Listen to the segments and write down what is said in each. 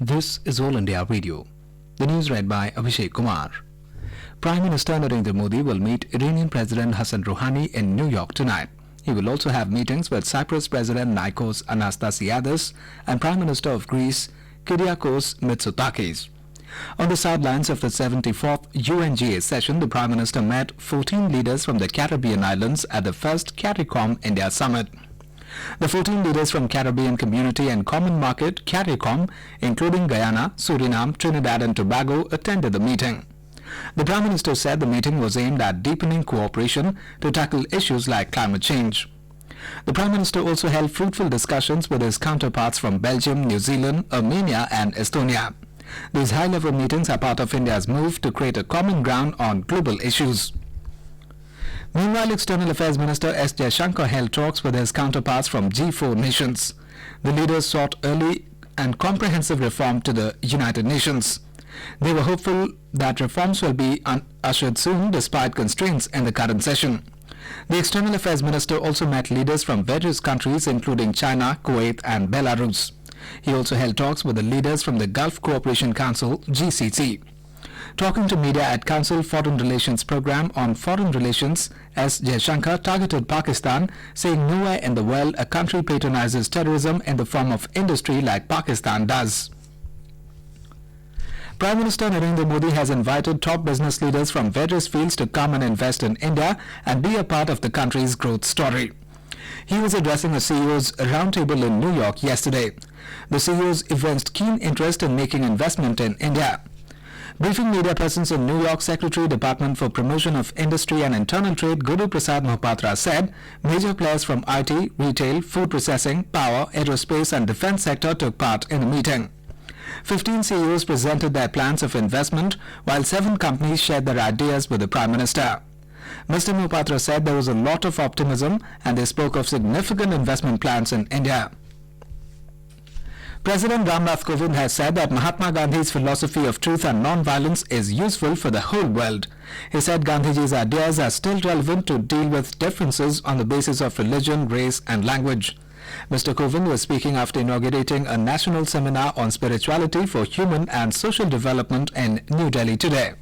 This is All India Radio. The news read by Abhishek Kumar. Prime Minister Narendra Modi will meet Iranian President Hassan Rouhani in New York tonight. He will also have meetings with Cyprus President Nikos Anastasiadis and Prime Minister of Greece Kyriakos Mitsotakis. On the sidelines of the 74th UNGA session, the Prime Minister met 14 leaders from the Caribbean islands at the first CARICOM India Summit. The 14 leaders from Caribbean Community and Common Market CARICOM, including Guyana, Suriname, Trinidad and Tobago, attended the meeting. The Prime Minister said the meeting was aimed at deepening cooperation to tackle issues like climate change. The Prime Minister also held fruitful discussions with his counterparts from Belgium, New Zealand, Armenia and Estonia. These high-level meetings are part of India's move to create a common ground on global issues. Meanwhile, External Affairs Minister S. Jaishankar held talks with his counterparts from G4 nations. The leaders sought early and comprehensive reform to the United Nations. They were hopeful that reforms will be ushered soon despite constraints in the current session. The External Affairs Minister also met leaders from various countries including China, Kuwait and Belarus. He also held talks with the leaders from the Gulf Cooperation Council, GCC. Talking to media at Council Foreign Relations Programme on Foreign Relations, S. Jaishankar targeted Pakistan, saying nowhere in the world a country patronizes terrorism in the form of industry like Pakistan does. Prime Minister Narendra Modi has invited top business leaders from various fields to come and invest in India and be a part of the country's growth story. He was addressing a CEO's roundtable in New York yesterday. The CEOs evinced keen interest in making investment in India. Briefing media presence in New York, Secretary, Department for Promotion of Industry and Internal Trade Guru Prasad Mohapatra said major players from IT, retail, food processing, power, aerospace and defense sector took part in the meeting. 15 CEOs presented their plans of investment, while 7 companies shared their ideas with the Prime Minister. Mr. Mohapatra said there was a lot of optimism and they spoke of significant investment plans in India. President Ramnath Kovind has said that Mahatma Gandhi's philosophy of truth and non-violence is useful for the whole world. He said Gandhiji's ideas are still relevant to deal with differences on the basis of religion, race and language. Mr. Kovind was speaking after inaugurating a national seminar on spirituality for human and social development in New Delhi today.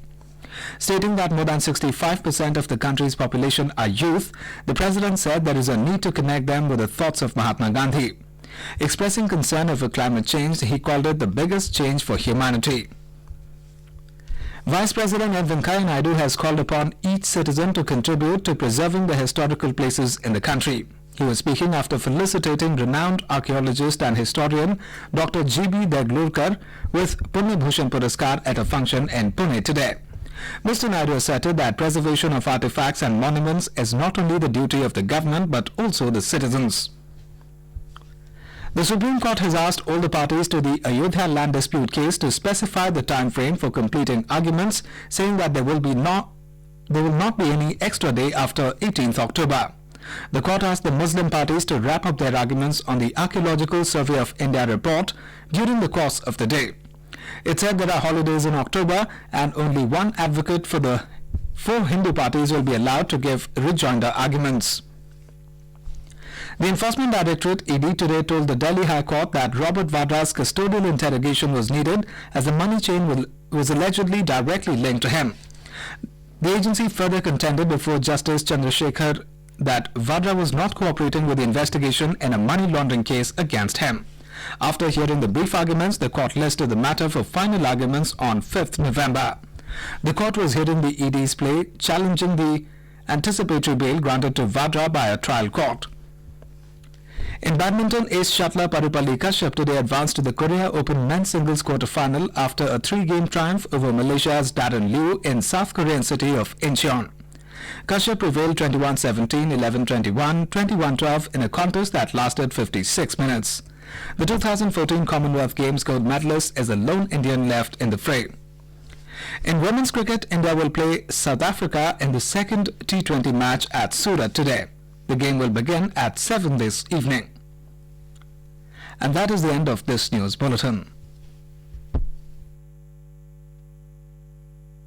Stating that more than 65% of the country's population are youth, the President said there is a need to connect them with the thoughts of Mahatma Gandhi. Expressing concern over climate change, he called it the biggest change for humanity. Vice President M. Venkaiah Naidu has called upon each citizen to contribute to preserving the historical places in the country. He was speaking after felicitating renowned archaeologist and historian Dr. G.B. Deglurkar with Punya Bhushan Puraskar at a function in Pune today. Mr. Naidu asserted that preservation of artifacts and monuments is not only the duty of the government but also the citizens. The Supreme Court has asked all the parties to the Ayodhya land dispute case to specify the time frame for completing arguments, saying that there will not be any extra day after 18th October. The court asked the Muslim parties to wrap up their arguments on the Archaeological Survey of India report during the course of the day. It said there are holidays in October and only one advocate for the 4 Hindu parties will be allowed to give rejoinder arguments. The Enforcement Directorate ED today told the Delhi High Court that Robert Vadra's custodial interrogation was needed as the money chain was allegedly directly linked to him. The agency further contended before Justice Chandrasekhar that Vadra was not cooperating with the investigation in a money laundering case against him. After hearing the brief arguments, the court listed the matter for final arguments on 5th November. The court was hearing the ED's plea challenging the anticipatory bail granted to Vadra by a trial court. In badminton, ace shuttler Parupalli Kashyap today advanced to the Korea Open men's singles quarter-final after a 3-game triumph over Malaysia's Darren Liu in South Korean city of Incheon. Kashyap prevailed 21-17, 11-21, 21-12 in a contest that lasted 56 minutes. The 2014 Commonwealth Games gold medalist is the lone Indian left in the fray. In women's cricket, India will play South Africa in the second T20 match at Surat today. The game will begin at 7 this evening. And that is the end of this news bulletin.